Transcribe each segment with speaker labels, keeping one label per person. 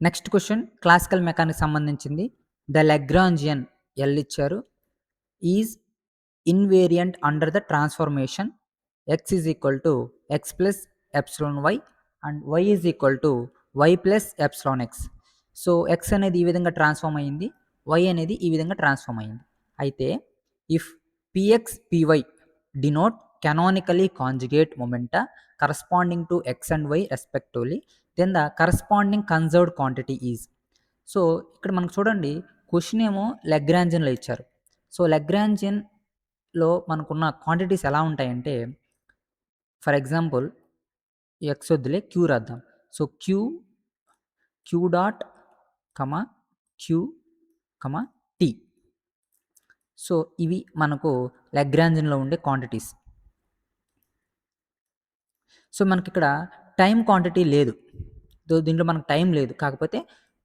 Speaker 1: Next question classical mechanics సంబంధించింది. The Lagrangian L ఇచ్చారు. Is invariant under the transformation x is equal to X plus epsilon Y and y is equal to Y plus epsilon X. So X అనేది ఈ విధంగా transform అయ్యింది, y అనేది ఈ విధంగా transform అయ్యింది. అయితే if px py denote canonically conjugate momenta corresponding to x and y respectively, then the corresponding conserved quantity is. So ఇక్కడ మనకు చూడండి, క్వశ్చన్ ఏమో లాగ్రాంజియన్లో ఇచ్చారు. సో లాగ్రాంజియన్లో మనకున్న క్వాంటిటీస్ ఎలా ఉంటాయంటే, ఫర్ ఎగ్జాంపుల్ ఎక్స్ వద్దులే, క్యూ రాద్దాం. సో క్యూ డాట్ కమా క్యూ కమా టీ. సో ఇవి మనకు లాగ్రాంజియన్లో ఉండే క్వాంటిటీస్. సో మనకి ఇక్కడ టైం క్వాంటిటీ లేదు, దీంట్లో మనకు టైం లేదు, కాకపోతే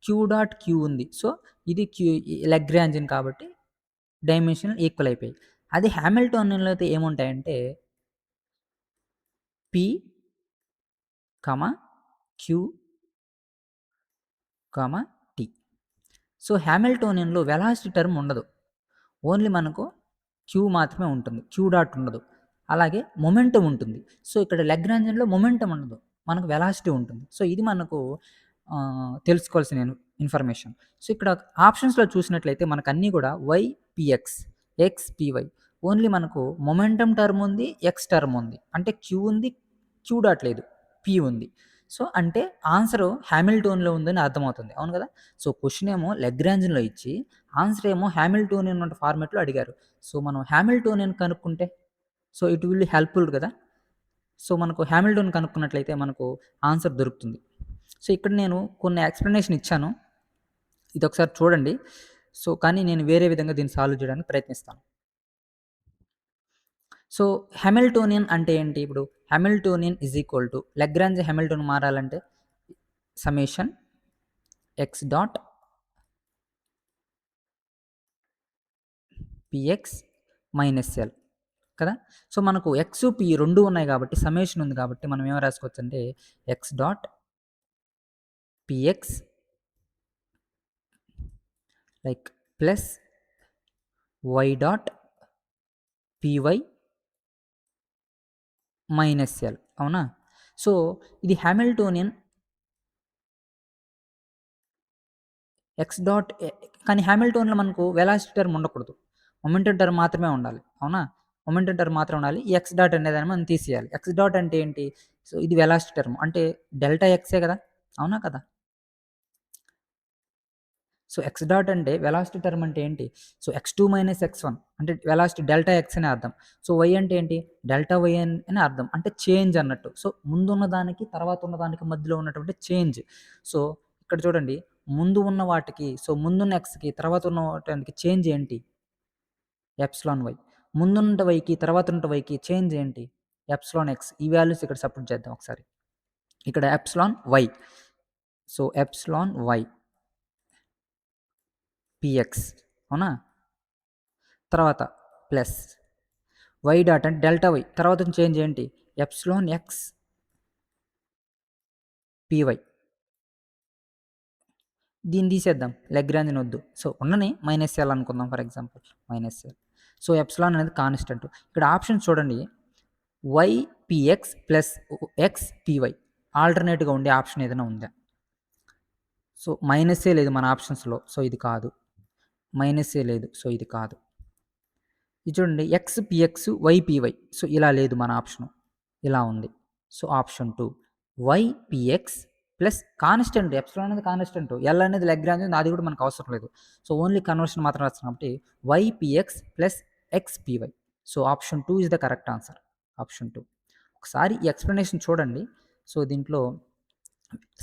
Speaker 1: క్యూ డాట్ క్యూ ఉంది. సో ఇది లాగ్రాంజియన్ కాబట్టి డైమెన్షన్ ఈక్వల్ అయిపోయాయి. అది హ్యామిల్టోనియన్లో అయితే ఏముంటాయంటే పి కమా క్యూ కమా టీ. సో హ్యామిల్టోనియన్లో వెలాసిటీ టర్మ్ ఉండదు, ఓన్లీ మనకు క్యూ మాత్రమే ఉంటుంది, క్యూ డాట్ ఉండదు. అలాగే మొమెంటం ఉంటుంది. సో ఇక్కడ లాగ్రాంజియన్లో మొమెంటం ఉండదు, మనకు వెలాసిటీ ఉంటుంది. సో ఇది మనకు తెలుసుకోవాల్సిన ఇన్ఫర్మేషన్. సో ఇక్కడ ఆప్షన్స్లో చూసినట్లయితే మనకు అన్నీ కూడా Y P X, X P Y, only మనకు మొమెంటం టర్మ్ ఉంది, ఎక్స్ టర్మ్ ఉంది. అంటే క్యూ ఉంది, క్యూ డాట్ లేదు, పి ఉంది. సో అంటే ఆన్సర్ హ్యామిల్టోన్లో ఉందని అర్థమవుతుంది, అవును కదా. సో క్వశ్చన్ ఏమో లాగ్రాంజియన్లో ఇచ్చి ఆన్సర్ ఏమో హ్యామిల్టోనియన్ అన్న ఫార్మేట్లో అడిగారు. సో మనం హ్యామిల్టోనియన్ కనుక్కుంటే సో ఇట్ విల్ హెల్ప్ఫుల్ కదా. సో మనకు హ్యామిల్టోన్ కనుక్కున్నట్లయితే మనకు ఆన్సర్ దొరుకుతుంది. సో ఇక్కడ నేను కొన్ని ఎక్స్ప్లెనేషన్ ఇచ్చాను, ఇది ఒకసారి చూడండి. సో కానీ నేను వేరే విధంగా దీన్ని సాల్వ్ చేయడానికి ప్రయత్నిస్తాను. సో హ్యామిల్టోనియన్ అంటే ఏంటి? ఇప్పుడు Hamiltonian is equal to Lagrange Hamilton మారాలంటే summation X dot P X minus L కదా. సో మనకు ఎక్స్ పి రెండు ఉన్నాయి కాబట్టి సమ్మేషన్ ఉంది కాబట్టి మనం ఏం రాసుకోవచ్చు అంటే X dot P X like plus why dot P Y minus L, అవునా. సో ఇది హ్యామిల్టోనియన్ ఎక్స్ డాట్, కానీ హ్యామిల్టోన్లో మనకు వెలాసిటీ టర్మ్ ఉండకూడదు, మొమెంటం టర్మ్ మాత్రమే ఉండాలి, అవునా. మొమెంటం టర్మ్ మాత్రం ఉండాలి, ఈ ఎక్స్ డాట్ అనేదాన్ని మనం తీసేయాలి. ఎక్స్ డాట్ అంటే ఏంటి? సో ఇది వెలాసిటీ టర్మ్ అంటే డెల్టా ఎక్సే కదా, అవునా కదా. సో ఎక్స్ డాట్ అంటే వెలాసిటీ టర్మ్ అంటే ఏంటి? సో x2 మైనస్ x1 అంటే వెలాసిటీ డెల్టా ఎక్స్ అని అర్థం. సో వై అంటే ఏంటి? డెల్టా వై అని అర్థం, అంటే చేంజ్ అన్నట్టు. సో ముందున్న దానికి తర్వాత ఉన్న దానికి మధ్యలో ఉన్నటువంటి చేంజ్. సో ఇక్కడ చూడండి, ముందు ఉన్న వాటికి, సో ముందున్న ఎక్స్కి తర్వాత ఉన్న వాటికి చేంజ్ ఏంటి? Epsilon y. ముందున్న వైకి తర్వాత ఉన్న వైకి చేంజ్ ఏంటి? Epsilon x. ఈ వాల్యూస్ ఇక్కడ సబ్స్టిట్యూట్ చేద్దాం ఒకసారి. ఇక్కడ epsilon y, so epsilon y p x, అవునా. తర్వాత ప్లస్ వై డాట్ అంటే డెల్టా వై, తర్వాత చేంజ్ ఏంటి? Epsilon x p y. దీన్ని తీసేద్దాం, లాగ్రాంజియన్ వద్దు. సో ఉన్నని మైనస్ ఎల్ అనుకుందాం, for example minus L. So epsilon అనేది కాన్స్టెంట్. ఇక్కడ ఆప్షన్స్ చూడండి, y px plus X p y, ఆల్టర్నేట్గా ఉండే ఆప్షన్ ఏదైనా ఉందా? సో మైనసే లేదు మన ఆప్షన్స్లో, సో ఇది కాదు. మైనసే లేదు, సో ఇది కాదు. ఇది చూడండి, X P X Y P Y, so ఇలా లేదు మన ఆప్షను, ఇలా ఉంది. So option 2 Y px plus constant, epsilon అనేది కాన్స్టెంట్, ఎల్ అనేది లాగ్రాంజియన్, అది కూడా మనకు అవసరం లేదు. సో ఓన్లీ కన్వర్షన్ మాత్రం వస్తుంది కాబట్టి Y px plus X P Y. So option 2 is the correct answer, option 2. ఒకసారి ఈ ఎక్స్ప్లెనేషన్ చూడండి. సో దీంట్లో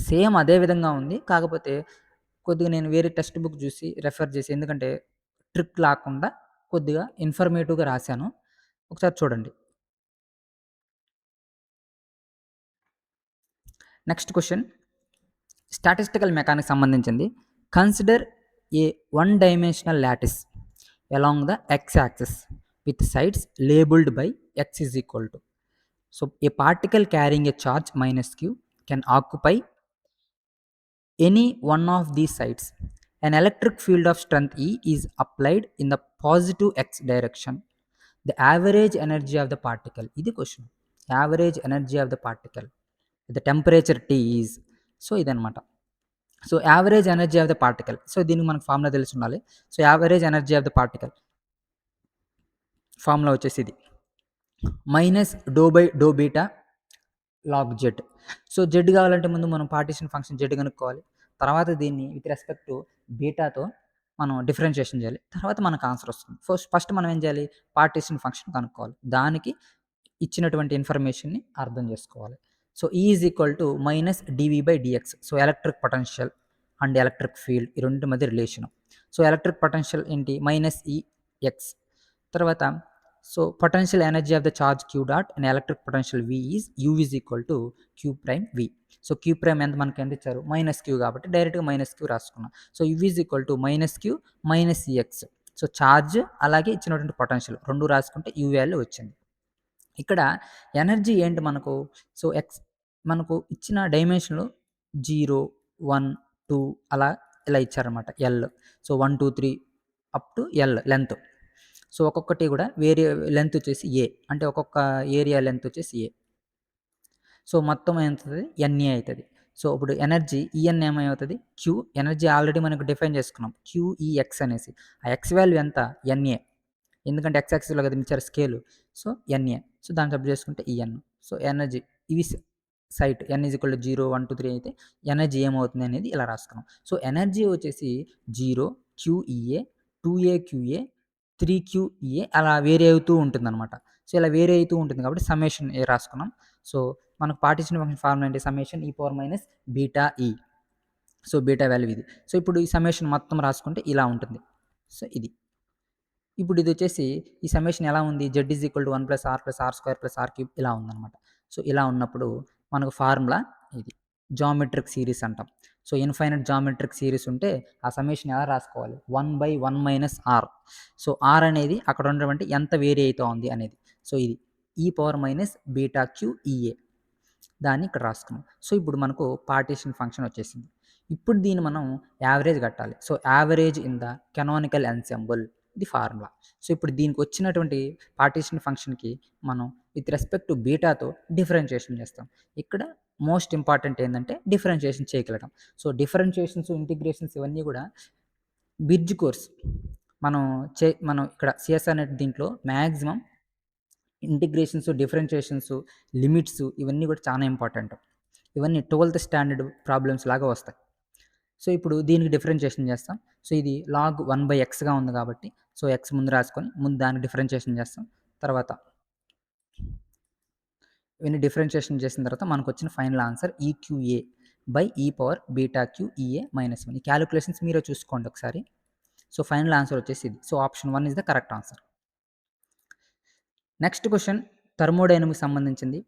Speaker 1: సేమ్ అదే విధంగా ఉంది, కాకపోతే కొద్దిగా నేను వేరే టెక్స్ట్ బుక్ చూసి రెఫర్ చేసి, ఎందుకంటే ట్రిక్ లేకుండా కొద్దిగా ఇన్ఫర్మేటివ్గా రాశాను, ఒకసారి చూడండి. నెక్స్ట్ క్వశ్చన్ స్టాటిస్టికల్ మెకానిక్స్ సంబంధించింది. Consider a 1 dimensional lattice along the X axis with sides labelled by X is equal to. So a particle carrying a charge minus Q can occupy any one of these sides, an electric field of strength E is applied in the positive x direction. The average energy of the particle, ఇది question, average energy of the particle the temperature T is. So ఇదనమాట. So average energy of the particle, so దీనికి మనకు formula తెలిసి ఉండాలి. So average energy of the particle formula వచ్చేసి ఇది minus do by do beta log Z. So Z కావాలంటే ముందు మనం పార్టీషన్ ఫంక్షన్ జెడ్ కనుక్కోవాలి, తర్వాత దీన్ని విత్ రెస్పెక్ట్ టు బీటాతో మనం డిఫరెన్షియేషన్ చేయాలి, తర్వాత మనకు ఆన్సర్ వస్తుంది. ఫస్ట్ మనం ఏం చేయాలి, పార్టీషన్ ఫంక్షన్ కనుక్కోవాలి, దానికి ఇచ్చినటువంటి ఇన్ఫర్మేషన్ని అర్థం చేసుకోవాలి. So E is equal to minus D V by D X. So electric potential and electric field ఈ రెండు మధ్య రిలేషను. సో ఎలక్ట్రిక్ పొటెన్షియల్ ఏంటి, మైనస్ ఈ ఎక్స్. తర్వాత so potential energy of the charge Q dot and electric potential V is U is equal to Q prime V. So Q prime ఎంత మనకి ఎంత ఇచ్చారు, minus Q, కాబట్టి డైరెక్ట్గా minus Q రాసుకున్నాం. So U is equal to minus queue minus EX. So charge అలాగే ఇచ్చినటువంటి potential రెండు రాసుకుంటే యూ వాల్యూ వచ్చింది. ఇక్కడ ఎనర్జీ ఏంటి మనకు, సో ఎక్స్ మనకు ఇచ్చిన డైమెన్షన్లో 0, 1, 2 అలా ఇలా ఇచ్చారనమాట L. So 1, 2, 3 up to L length. So ఒక్కొక్కటి కూడా వేరే లెంత్ వచ్చేసి ఏ, అంటే ఒక్కొక్క ఏరియా లెంత్ వచ్చేసి ఏ. సో మొత్తం ఏమవుతుంది, ఎన్ఏ అవుతుంది. సో ఇప్పుడు ఎనర్జీ ఈఎన్ ఏమవుతుంది, క్యూ ఎనర్జీ ఆల్రెడీ మనకు డిఫైన్ చేసుకున్నాం, క్యూఈఎక్స్ అనేసి. ఆ ఎక్స్ వాల్యూ ఎంత, ఎన్ఏ, ఎందుకంటే ఎక్స్ యాక్సిస్లో కదా ఇచ్చారు స్కేలు. సో ఎన్ఏ, సో దాన్ని సబ్ చేసుకుంటే ఈఎన్. సో ఎనర్జీ ఇవి site N is equal to 0, 1, 2, 3 అయితే ఎనర్జీ ఏమవుతుంది అనేది ఇలా రాసుకున్నాం. సో ఎనర్జీ వచ్చేసి 0 క్యూఈఏ, 2A క్యూఏ, 3 క్యూఈఏ అలా వేరే అవుతూ ఉంటుంది అనమాట. సో ఇలా వేరే అవుతూ ఉంటుంది కాబట్టి సమ్మేషన్ ఏ రాసుకున్నాం. సో మనకు పార్టీషన్ ఫంక్షన్ ఫార్ములా అంటే సమ్మేషన్ ఈ పవర్ మైనస్ బీటా ఈ. సో బీటా వాల్యూ ఇది. సో ఇప్పుడు ఈ సమ్మేషన్ మొత్తం రాసుకుంటే ఇలా ఉంటుంది. సో ఇది ఇప్పుడు ఇది వచ్చేసి ఈ సమ్మేషన్ ఎలా ఉంది, Z is equal to 1 + r + r² + r³ ఇలా ఉందన్నమాట. సో ఇలా ఉన్నప్పుడు మనకు ఫార్ములా ఇది జామెట్రిక్ సిరీస్ అంటాం. సో ఇన్ఫైనైట్ జామెట్రిక్ సిరీస్ ఉంటే ఆ సమ్మేషన్ ఎలా రాసుకోవాలి, 1/1 - r. సో r అనేది అక్కడ ఉన్నటువంటి ఎంత వేరీ అవుతా ఉంది అనేది. సో ఇది E power minus beta Q E A, దాన్ని ఇక్కడ రాసుకున్నాం. సో ఇప్పుడు మనకు పార్టీషన్ ఫంక్షన్ వచ్చేసింది. ఇప్పుడు దీన్ని మనం యావరేజ్ కట్టాలి. So average in the canonical ensemble, ఇది ఫార్ములా. సో ఇప్పుడు దీనికి వచ్చినటువంటి పార్టీషన్ ఫంక్షన్కి మనం విత్ రెస్పెక్ట్ టు బీటాతో డిఫరెన్షియేషన్ చేస్తాం. ఇక్కడ మోస్ట్ ఇంపార్టెంట్ ఏంటంటే డిఫరెన్షియేషన్ చేయగలగడం. సో డిఫరెన్షియేషన్స్, ఇంటిగ్రేషన్స్ ఇవన్నీ కూడా బ్రిడ్జ్ కోర్స్ మనం ఇక్కడ సిఎస్ అనే దీంట్లో మ్యాక్సిమం ఇంటిగ్రేషన్స్, డిఫరెన్షియేషన్స్, లిమిట్స్ ఇవన్నీ కూడా చాలా ఇంపార్టెంట్. ఇవన్నీ 12th స్టాండర్డ్ ప్రాబ్లమ్స్ లాగా వస్తాయి. సో ఇప్పుడు దీనికి డిఫరెన్షియేషన్ చేస్తాం. సో ఇది లాగ్ 1/xగా ఉంది కాబట్టి సో ఎక్స్ ముందు రాసుకొని ముందు దానికి డిఫరెన్షియేషన్ చేస్తాం. తర్వాత ఇవన్నీ డిఫరెన్షియేషన్ చేసిన తర్వాత మనకు వచ్చిన ఫైనల్ ఆన్సర్ ఈక్యూఏ బై ఈ పవర్ బీటా క్యూ ఈఏ -1. ఈ క్యాలిక్యులేషన్స్ మీరే చూసుకోండి ఒకసారి. సో ఫైనల్ ఆన్సర్ వచ్చేసి ఇది. So option 1 is the correct answer. Next question thermodynamics సంబంధించింది.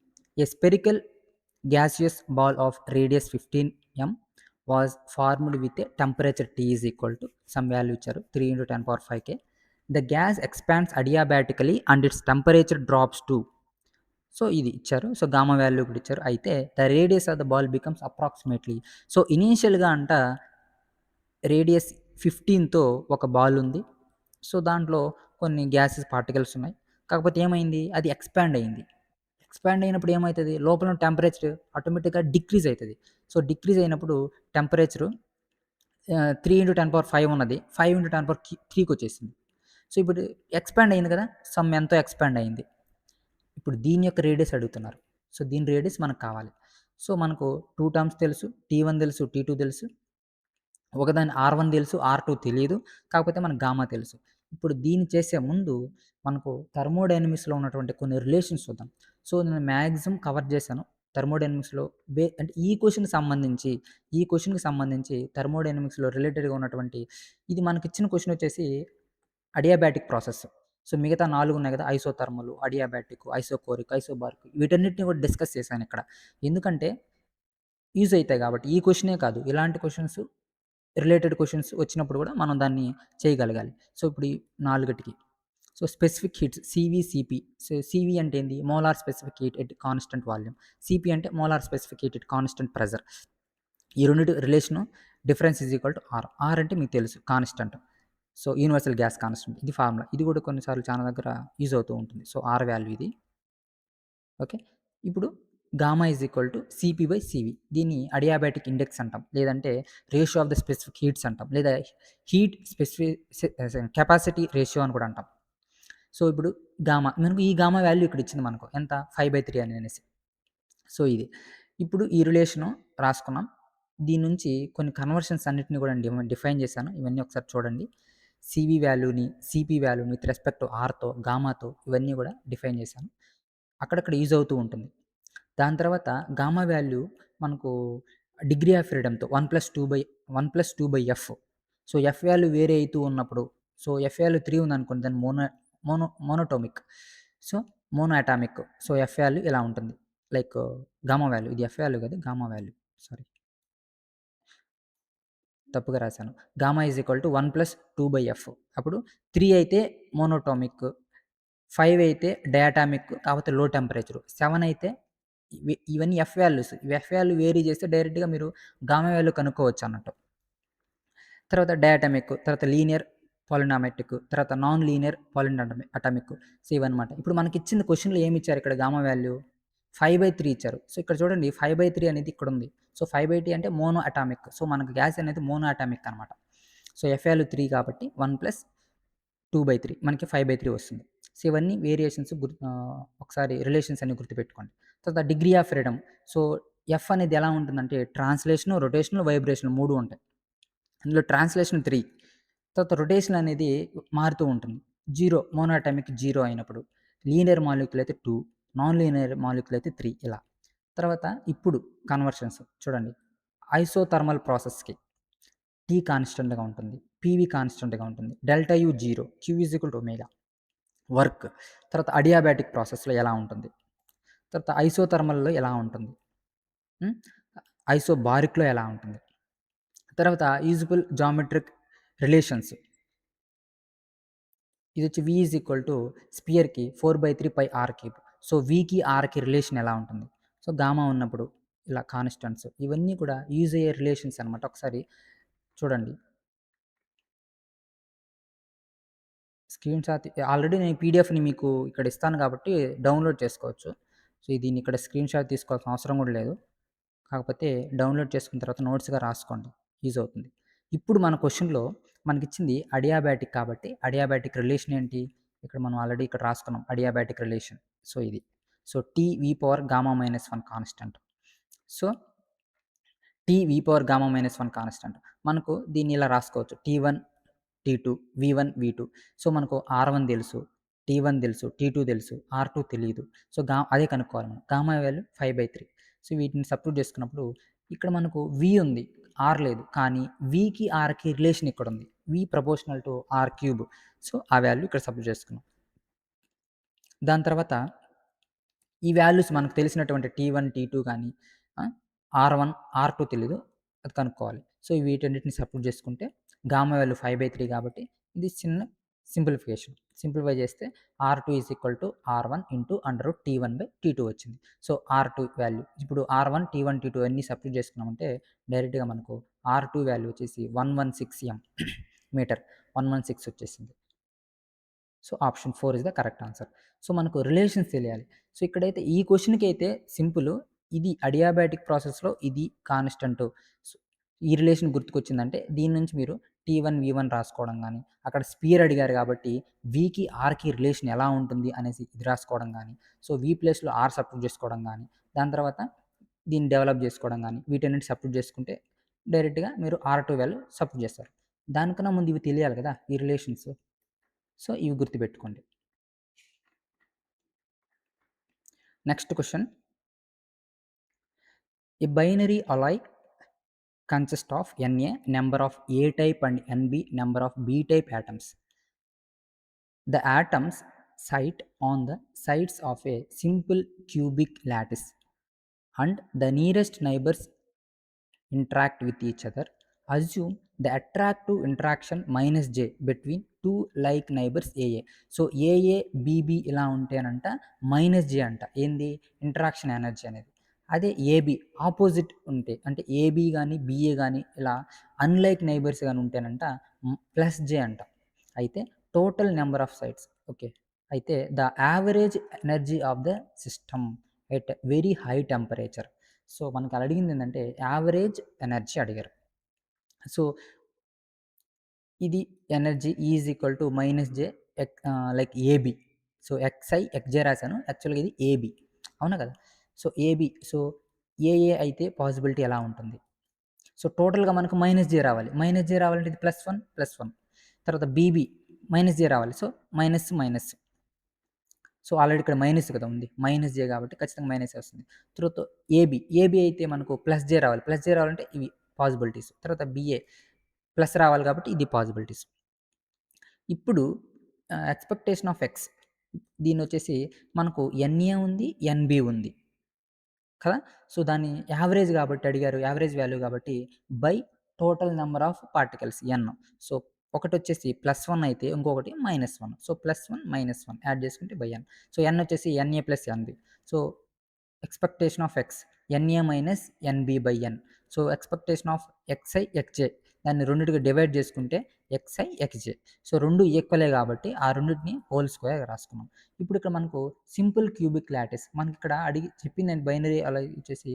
Speaker 1: A spherical gaseous ball of radius 15 m was formed with a temperature T is equal to some value ఇచ్చారు 3 × 10⁵ K. The gas expands adiabatically and its temperature drops to. So ఇది ఇచ్చారు. So gamma value కూడా ఇచ్చారు. అయితే the radius of the ball becomes approximately. So ఇనీషియల్గా అంట radius 15తో ఒక ball ఉంది. సో దాంట్లో కొన్ని గ్యాసెస్ పార్టికల్స్ ఉన్నాయి. కాకపోతే ఏమైంది, అది ఎక్స్పాండ్ అయింది. ఎక్స్పాండ్ అయినప్పుడు ఏమవుతుంది, లోపల టెంపరేచర్ ఆటోమేటిక్గా డిక్రీజ్ అవుతుంది. సో డిక్రీజ్ అయినప్పుడు టెంపరేచరు 3 × 10⁵ ఉన్నది 5 × 10⁵ వచ్చేసింది. సో ఇప్పుడు ఎక్స్పాండ్ అయింది కదా, సమ్ ఎంతో ఎక్స్పాండ్ అయింది. ఇప్పుడు దీని యొక్క రేడియస్ అడుగుతున్నారు. సో దీని రేడియస్ మనకు కావాలి. సో మనకు 2 టర్మ్స్ తెలుసు, T1 తెలుసు, T2 తెలుసు, ఒకదాని R1 తెలుసు, R2 తెలియదు, కాకపోతే మనకు గామా తెలుసు. ఇప్పుడు దీన్ని చేసే ముందు మనకు థర్మోడైనమిక్స్లో ఉన్నటువంటి కొన్ని రిలేషన్స్ చూద్దాం. సో నేను మ్యాక్సిమం కవర్ చేశాను థర్మోడైనమిక్స్లో. అంటే ఈ క్వశ్చన్కి సంబంధించి థర్మోడైనమిక్స్లో రిలేటెడ్గా ఉన్నటువంటి ఇది మనకి ఇచ్చిన క్వశ్చన్ వచ్చేసి అడియాబాటిక్ ప్రాసెస్. సో మిగతా 4 ఉన్నాయి కదా, ఐసోథర్మల్, అడియాబాటిక్, ఐసోకోరిక్, ఐసోబారిక్, వీటన్నిటిని కూడా డిస్కస్ చేశాను ఇక్కడ. ఎందుకంటే యూజ్ అవుతాయి కాబట్టి. ఈ క్వశ్చనే కాదు, ఇలాంటి క్వశ్చన్స్ రిలేటెడ్ క్వశ్చన్స్ వచ్చినప్పుడు కూడా మనం దాన్ని చేయగలగాలి. సో ఇప్పుడు ఈ 4టికి so specific heats CV, CP. So CV అంటే ఏంది, molar specific heat at constant volume. CP అంటే molar specific heat at constant pressure. ఈ రెండిటి relation difference is equal to R. R అంటే మీకు తెలుసు constant. So universal gas constant ఇది formula. ఇది కూడా కొన్నిసార్లు చాలా దగ్గర యూజ్ అవుతూ ఉంటుంది. సో ఆర్ వాల్యూ ఇది. ఓకే. ఇప్పుడు gamma is equal to CP by CV. దీన్ని అడియాబాటిక్ ఇండెక్స్ అంటాం. లేదంటే ratio of the specific heats అంటాం. లేదా హీట్ కెపాసిటీ రేషియో అని కూడా అంటాం. సో ఇప్పుడు గామా మనకు ఈ గామా వాల్యూ ఇక్కడ ఇచ్చింది మనకు ఎంత 5/3 అనేసి. సో ఇది ఇప్పుడు ఈ రిలేషను రాసుకున్నాం. దీని నుంచి కొన్ని కన్వర్షన్స్ అన్నిటిని కూడా డిఫైన్ చేశాను. ఇవన్నీ ఒకసారి చూడండి. సివి వాల్యూని, సిపి వాల్యూని విత్ రెస్పెక్ట్ టు ఆర్తో, గామాతో ఇవన్నీ కూడా డిఫైన్ చేశాను. అక్కడక్కడ యూజ్ అవుతూ ఉంటుంది. దాని తర్వాత గామా వాల్యూ మనకు డిగ్రీ ఆఫ్ ఫ్రీడమ్తో 1+2/f. సో ఎఫ్ వాల్యూ వేరే అవుతూ ఉన్నప్పుడు, సో ఎఫ్ వాల్యూ 3 ఉందనుకోండి దాన్ని monatomic. So mono atomic. So F value ఇలా ఉంటుంది. లైక్ గామా వాల్యూ, ఇది ఎఫ్ వాల్యూ కాదు గామా వాల్యూ, సారీ తప్పుగా రాశాను. Gamma is equal to 1+2/f. అప్పుడు 3 అయితే మోనోటోమిక్, 5 అయితే డయాటామిక్ కాకపోతే లో టెంపరేచర్, 7 అయితే ఇవన్నీ F values. F value vary చేస్తే డైరెక్ట్గా మీరు గామా వాల్యూ కనుక్కోవచ్చు అన్నట్టు. తర్వాత డయాటమిక్, తర్వాత లీనియర్ పాలినామెట్రిక్, తర్వాత నాన్ లీనియర్ అటామిక్. సో ఇవన్నమాట. ఇప్పుడు మనకి ఇచ్చిన క్వశ్చన్లో ఏమి ఇచ్చారు ఇక్కడ గామా వాల్యూ 5/3 ఇచ్చారు. సో ఇక్కడ చూడండి 5/3 అనేది ఇక్కడ ఉంది. సో 5/3 అంటే మోనో అటామిక్. సో మనకు గ్యాస్ అనేది మోనో అటామిక్ అనమాట. సో ఎఫ్ వాల్యూ 3 కాబట్టి 1+2/3 మనకి 5/3 వస్తుంది. సో ఇవన్నీ వేరియేషన్స్ ఒకసారి రిలేషన్స్ అన్ని గుర్తుపెట్టుకోండి. తర్వాత degree of freedom. So F అనేది ఎలా ఉంటుందంటే ట్రాన్స్లేషన్, రొటేషన్, వైబ్రేషన్ 3 ఉంటాయి. అందులో ట్రాన్స్లేషన్ 3, తర్వాత రొటేషన్ అనేది మారుతూ ఉంటుంది. 0 మోనోటామిక్ 0 అయినప్పుడు, లీనియర్ మాలిక్యూల్ అయితే 2, నాన్ లీనియర్ మాలిక్యూల్ అయితే 3 ఇలా. తర్వాత ఇప్పుడు కన్వర్షన్స్ చూడండి. ఐసోథర్మల్ ప్రాసెస్కి టీ కాన్స్టెంట్గా ఉంటుంది, పీవీ కాన్స్టెంట్గా ఉంటుంది, delta U 0, Q is equal to omega. Work తర్వాత అడియాబాటిక్ ప్రాసెస్లో ఎలా ఉంటుంది, తర్వాత ఐసోథర్మల్లో ఎలా ఉంటుంది, ఐసోబారిక్లో ఎలా ఉంటుంది, తర్వాత యూజబుల్ జామెట్రిక్ రిలేషన్స్. ఇది వచ్చి v ఈజ్ ఈక్వల్ టు స్పియర్కి 4/3πr³. సో వీకి ఆర్కి రిలేషన్ ఎలా ఉంటుంది. సో గామా ఉన్నప్పుడు ఇలా కాన్స్టెంట్స్ ఇవన్నీ కూడా యూజ్ అయ్యే రిలేషన్స్ అనమాట. ఒకసారి చూడండి. స్క్రీన్ షాట్ ఆల్రెడీ నేను పీడిఎఫ్ని మీకు ఇక్కడ ఇస్తాను కాబట్టి డౌన్లోడ్ చేసుకోవచ్చు. సో దీన్ని ఇక్కడ స్క్రీన్ షాట్ తీసుకోవాల్సిన అవసరం కూడా లేదు. కాకపోతే డౌన్లోడ్ చేసుకున్న తర్వాత నోట్స్గా రాసుకోండి, యూజ్ అవుతుంది. ఇప్పుడు మన క్వశ్చన్లో మనకిచ్చింది అడియాబాటిక్ కాబట్టి అడియాబాటిక్ రిలేషన్ ఏంటి, ఇక్కడ మనం ఆల్రెడీ ఇక్కడ రాసుకున్నాం అడియాబాటిక్ రిలేషన్. సో ఇది so T(v⁻γ-1) constant. So T(v⁻γ-1) constant మనకు దీన్ని ఇలా రాసుకోవచ్చు. T1 T2 V1 V2. So మనకు R1 తెలుసు, T1 తెలుసు, T2 తెలుసు, R2 తెలియదు. సో అదే కనుక్కోవాలి మనం. Gamma value 5/3. సో వీటిని సబ్స్టిట్యూట్ చేసుకున్నప్పుడు ఇక్కడ మనకు V ఉంది, R లేదు. కానీ Vకి Rకి రిలేషన్ ఇక్కడ ఉంది. V proportional to R³. So ఆ వాల్యూ ఇక్కడ సబ్స్టిట్యూట్ చేసుకున్నాం. దాని తర్వాత ఈ వాల్యూస్ మనకు తెలిసినటువంటి T1 T2 కానీ R1 R2 తెలీదు, అది కనుక్కోవాలి. సో వీటన్నిటిని సబ్స్టిట్యూట్ చేసుకుంటే గామా వాల్యూ 5/3 కాబట్టి ఇది చిన్న సింప్లిఫై చేస్తే R2 is equal to R1 into √T1/T2 వచ్చింది. సో R2 వాల్యూ ఇప్పుడు R1 T1 T2 అన్నీ సబ్స్టిట్యూట్ చేసుకున్నామంటే డైరెక్ట్గా మనకు R2 వాల్యూ వచ్చేసి 116 మీటర్ 116 వచ్చేసింది. So option 4 is the correct answer. So మనకు రిలేషన్స్ తెలియాలి. సో ఇక్కడైతే ఈ క్వశ్చన్కి అయితే సింపుల్, ఇది అడియాబాటిక్ ప్రాసెస్లో ఇది కాన్స్టెంట్. సో ఈ రిలేషన్ గుర్తుకొచ్చిందంటే దీని నుంచి మీరు T1 V1 రాసుకోవడం కానీ, అక్కడ స్పియర్ అడిగారు కాబట్టి Vకి ఆర్కి రిలేషన్ ఎలా ఉంటుంది అనేసి ఇది రాసుకోవడం కానీ, సో V ప్లేస్లో ఆర్ సబ్స్టిట్యూట్ చేసుకోవడం కానీ, దాని తర్వాత దీన్ని డెవలప్ చేసుకోవడం కానీ, వీటన్నిటి సబ్స్టిట్యూట్ చేసుకుంటే డైరెక్ట్గా మీరు R2 వాల్యూ సబ్స్టిట్యూట్ చేస్తారు. దానికన్నా ముందు ఇవి తెలియాలి కదా ఈ రిలేషన్స్. సో ఇవి గుర్తుపెట్టుకోండి. Next question. A binary Alai consists of Na number of A type and Nb number of B type atoms. The atoms sit on the sides of a simple cubic lattice and the nearest neighbors interact with each other. Assume the attractive interaction -J between two like neighbors AA. So AA BB ఇలా ఉంటేనంట -J అంట ఏంది interaction energy అనేది. అదే AB opposite ఉంటే అంటే AB గానీ, BA గానీ ఇలా అన్‌లైక్ నైబర్స్ గాని ఉంటేనంట ప్లస్ జే అంట. అయితే total number of sides okay. అయితే the average energy of the system at very high temperature. So, మనకు అడిగిందేంటంటే యావరేజ్ ఎనర్జీ అడిగారు. సో, ఇది energy is equal to -J like AB. So, XI, XJ రాసాను. యాక్చువల్‌గా ఇది ఏబీ. అవునా కదా! So, AB. సో, ఏఏ అయితే పాసిబిలిటీ ఎలా ఉంటుంది? సో, టోటల్‌గా మనకు -J రావాలి. -J రావాలంటే ఇది +1, +1. తర్వాత బీబీ -J రావాలి. So, minus, minus. So, already ఇక్కడ మైనస్ కదా ఉంది. -J కాబట్టి ఖచ్చితంగా మైనసే వస్తుంది. తర్వాత ఏబీ అయితే మనకు +J రావాలి. +J రావాలంటే ఇవి పాసిబిలిటీస్. తర్వాత బీఏ ప్లస్ రావాలి కాబట్టి ఇది పాసిబిలిటీస్. ఇప్పుడు ఎక్స్‌పెక్టేషన్ ఆఫ్ ఎక్స్ దీన్నొచ్చేసి మనకు ఎన్ఏ ఉంది, ఎన్బీ ఉంది. కదా! సో, దాన్ని యావరేజ్ గాబట్టి అడిగారు. యావరేజ్ వాల్యూ గాబట్టి by total number of particles N. So, ఒకటొచ్చేసి +1 అయితే ఇంకొకటి -1. సో, +1, -1 యాడ్ చేసుకుంటే బై ఎన్. సో, ఎన్ వచ్చేసి NA plus NB. So, expectation of X NA minus NB by N. So, expectation of XI, XJ దాన్ని రెండిటికి divide చేసుకుంటే xi, ఎక్స్‌జే. So, 2 ఈక్వలే కాబట్టి ఆ రెండిటిని హోల్ స్క్వేర్ రాసుకున్నాం. ఇప్పుడు ఇక్కడ మనకు సింపుల్ క్యూబిక్ లాటిస్ మనకిక్కడ అడిగి చెప్పిందేంటి బైనరీ అలా ఇచ్చేసి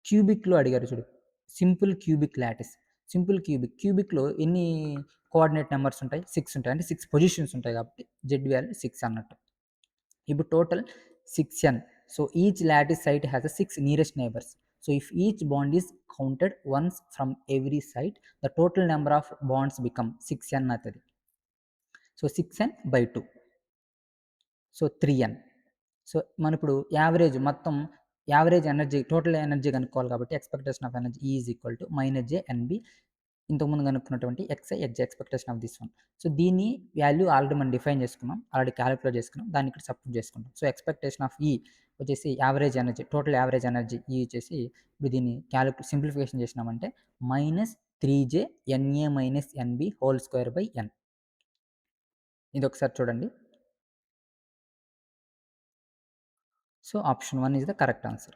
Speaker 1: క్యూబిక్‌లో అడిగారు చూడు. Simple cubic lattice. క్యూబిక్‌లో ఎన్ని కోఆర్డినేట్ నంబర్స్ ఉంటాయి? 6 ఉంటాయి. అంటే 6 పొజిషన్స్ ఉంటాయి కాబట్టి జెడ్ వాల్యూ 6 అన్నట్టు. ఇప్పుడు total 6n. So each lattice site has a 6 nearest neighbors. So if each bond is counted once from every site, the total number of bonds become 6n అవుతది. So 6n by 2. So 3n. So మనమిప్పుడు మొత్తం average energy total energy కనుక్కోవాలి కాబట్టి expectation of energy is equal to -J NB ఇంతకుముందు కనుక్కున్నటువంటి XI, XJ expectation of this one. So దీన్ని value already మనం define చేసుకున్నాం. ఆల్రెడీ కాలిక్యులేట్ చేసుకున్నాం. దాన్ని ఇక్కడ సబ్స్టిట్యూట్ చేసుకుంటాం. సో ఎక్స్‌పెక్టేషన్ ఆఫ్ ఈ వచ్చేసి average energy, total average energy ఈ వచ్చేసి ఇప్పుడు దీన్ని సింప్లిఫికేషన్ చేసినామంటే -3J NA - NB whole square by N. ఇదొకసారి చూడండి. So option 1 is the correct answer.